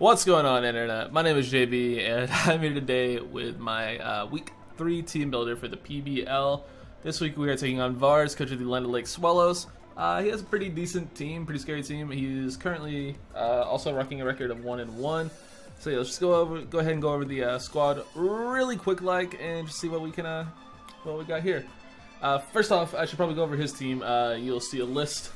What's going on, Internet? My name is JB, and I'm here today with my Week 3 team builder for the PBL. This week we are taking on Vars, coach of the Land O'Lakes Swellows. He has a pretty decent team, pretty scary team. He's currently also rocking a record of 1-1. So yeah, let's just go ahead and go over the squad really quick, and just see what we can, what we got here. First off, I should probably go over his team. You'll see a list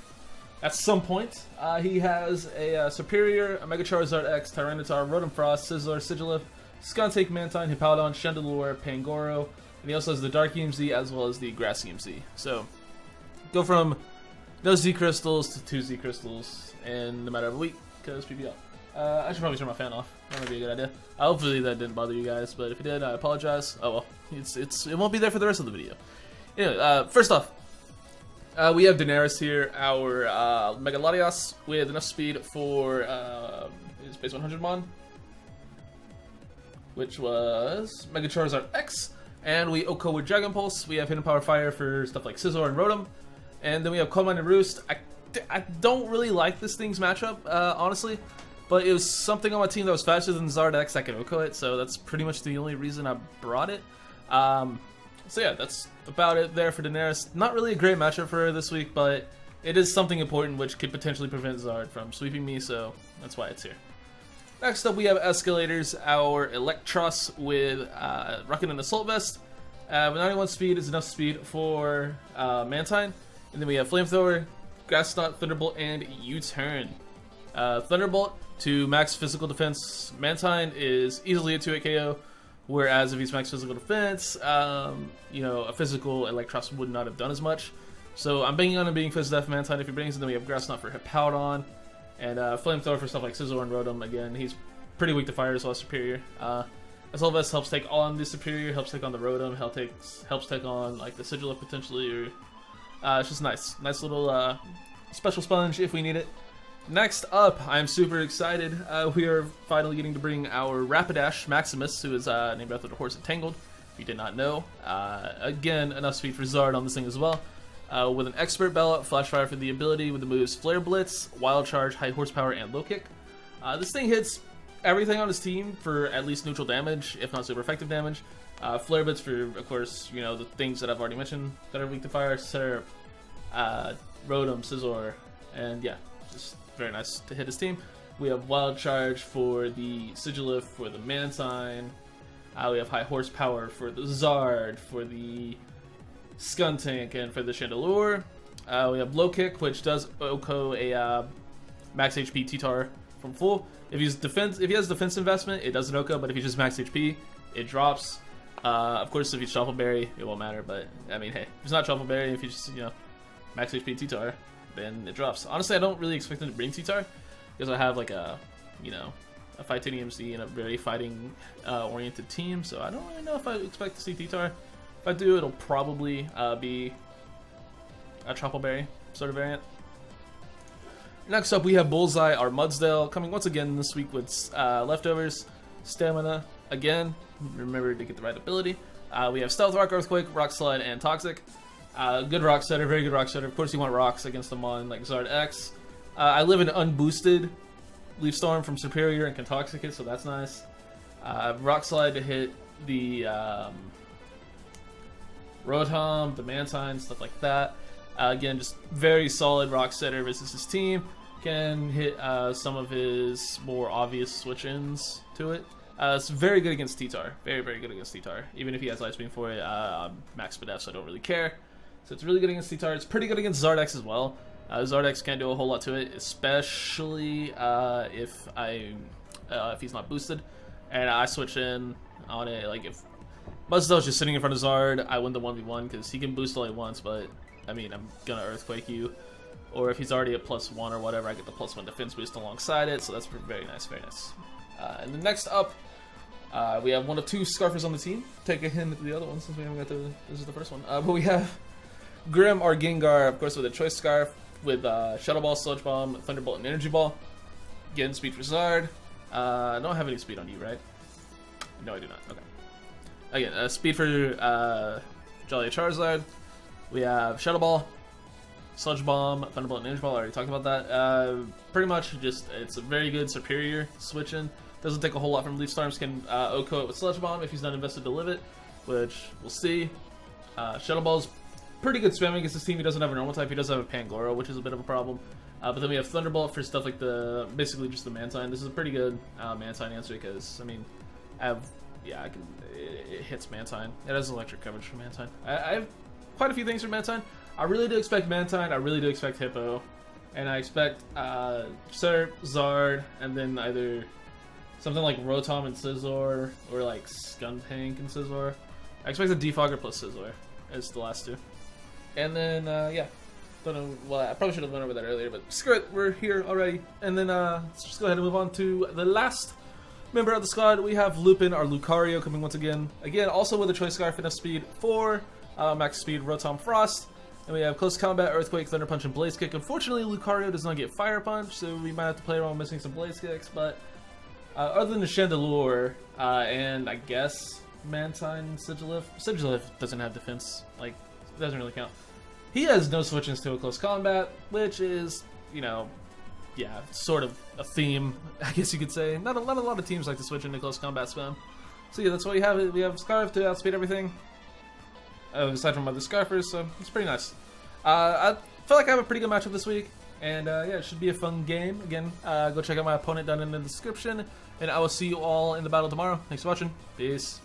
at some point. He has a Superior, a Mega Charizard X, Tyranitar, Rotom Frost, Sizzler, Sigilif, Skuntank, Mantine, Hippowdon, Chandelure, Pangoro, and he also has the Dark EMZ as well as the Grass EMZ. So, go from no Z Crystals to 2 Z Crystals in the matter of a week, because PBL. I should probably turn my fan off. That might be a good idea. Hopefully that didn't bother you guys, but if it did, I apologize. Oh well, it won't be there for the rest of the video. Anyway, first off, we have Daenerys here, our Mega Latias, with enough speed for his base 100 Mon, which was Mega Charizard X, and we Oko with Dragon Pulse. We have Hidden Power Fire for stuff like Scizor and Rotom, and then we have Coldmine and Roost. I don't really like this thing's matchup, honestly, but it was something on my team that was faster than Zard X that could Oko it, so that's pretty much the only reason I brought it. So yeah, that's about it there for Daenerys. Not really a great matchup for her this week, but it is something important which could potentially prevent Zard from sweeping me, so that's why it's here. Next up, we have Escalators, our Electros with Rocket and Assault Vest. With 91 speed is enough speed for Mantine. And then we have Flamethrower, Grass Knot, Thunderbolt, and U-Turn. Thunderbolt to max physical defense. Mantine is easily a 2-hit KO. Whereas if he's max physical defense, you know, a physical Electros would not have done as much. So I'm banking on him being Fizz Death Mantine if he brings, and then we have Grass Knot for Hippowdon, and Flamethrower for stuff like Scizor and Rotom. Again, he's pretty weak to fire as well as Superior. Assault Vest helps take on the Superior, helps take on the Rotom, helps take on like the Sigilif potentially, or it's just nice little special sponge if we need it. Next up, I'm super excited. We are finally getting to bring our Rapidash Maximus, who is named after the horse Entangled, if you did not know. Again, enough speed for Zard on this thing as well. With an Expert Ballot, Flash Fire for the ability, with the moves Flare Blitz, Wild Charge, High Horsepower, and Low Kick. This thing hits everything on his team for at least neutral damage, if not super effective damage. Flare Blitz for, of course, you know, the things that I've already mentioned that are weak to fire, Syrup, Rotom, Scizor, and yeah, just very nice to hit his team. We have Wild Charge for the Sigilif, for the Mantine. We have High Horsepower for the Zard, for the Skuntank, and for the Chandelure. We have Low Kick, which does Oko a max HP T-Tar from full. If he has defense investment, it doesn't Oko, but if he's just max HP, it drops. Of course, if he's Truffle Berry, it won't matter, but I mean, hey, if he's not Truffle Berry, if he's just, you know, max HP T-Tar, then it drops. Honestly, I don't really expect him to bring T-Tar, because I have like a, you know, a Fight EMC and a very fighting oriented team, so I don't really know if I expect to see T-Tar. If I do, it'll probably be a Truffleberry sort of variant. Next up, we have Bullseye, our Mudsdale, coming once again this week with Leftovers, Stamina, again, remember to get the right ability. We have Stealth Rock, Earthquake, Rock Slide, and Toxic. Good Rock Setter, very good Rock Setter. Of course, you want rocks against them on like Zard X. I live in unboosted Leaf Storm from Superior and can Toxic it, so that's nice. Rock Slide to hit the Rotom, the Mantine, stuff like that. Again, just very solid Rock Setter versus his team. Can hit some of his more obvious switch-ins to it. It's very good against T-Tar. Very, very good against T-Tar. Even if he has Light Spin for it, max speed F, so I don't really care. So it's really good against T-Tar. It's pretty good against Zard X as well. Zard X can't do a whole lot to it, especially if he's not boosted. And I switch in on it, like if Mudsdale's just sitting in front of Zard, I win the 1v1 because he can boost all he wants, but I mean, I'm gonna Earthquake you. Or if he's already a +1 or whatever, I get the +1 defense boost alongside it, so that's very nice, very nice. And then next up, we have one of two Scarfers on the team. Take a hint at the other one since we haven't got this is the first one. But we have Grim, our Gengar, of course, with a Choice Scarf, with Shadow Ball, Sludge Bomb, Thunderbolt, and Energy Ball. Again, speed for Zard. I don't have any speed on you, right? No, I do not. Okay. Again, speed for Jolly Charizard. We have Shadow Ball, Sludge Bomb, Thunderbolt, and Ninja Ball. I already talked about that. Pretty much just, it's a very good superior switch-in. Doesn't take a whole lot from Leaf Storms. Can OHKO it with Sludge Bomb if he's not invested to live it, which we'll see. Shadow Ball's pretty good spamming against this team. He doesn't have a normal type. He does have a Pangoro, which is a bit of a problem. But then we have Thunderbolt for stuff like basically just the Mantine. This is a pretty good Mantine answer because, I mean, it hits Mantine. It has electric coverage for Mantine. I have quite a few things for Mantine. I really do expect Mantine. I really do expect Hippo. And I expect Serp, Zard, and then either something like Rotom and Scizor, or like Skuntank and Scizor. I expect a Defogger plus Scizor as the last two. And then, yeah. Don't know, well, I probably should have went over that earlier, but screw it, we're here already. And then, let's just go ahead and move on to the last member of the squad. We have Lupin, our Lucario, coming once again. Again, also with a Choice Scarf, enough speed for max speed Rotom Frost. And we have Close Combat, Earthquake, Thunder Punch, and Blaze Kick. Unfortunately, Lucario does not get Fire Punch, so we might have to play around missing some Blaze Kicks, but other than the Chandelure, and I guess Mantine, Sigilyph doesn't have defense, like, it doesn't really count. He has no switches to a Close Combat, which is, you know, yeah, sort of a theme, I guess you could say. Not a lot of teams like to switch into Close Combat spam. So yeah, that's why we have it. We have Scarf to outspeed everything, aside from other Scarfers, so it's pretty nice. I feel like I have a pretty good matchup this week, and yeah, it should be a fun game. Again, go check out my opponent down in the description, and I will see you all in the battle tomorrow. Thanks for watching. Peace.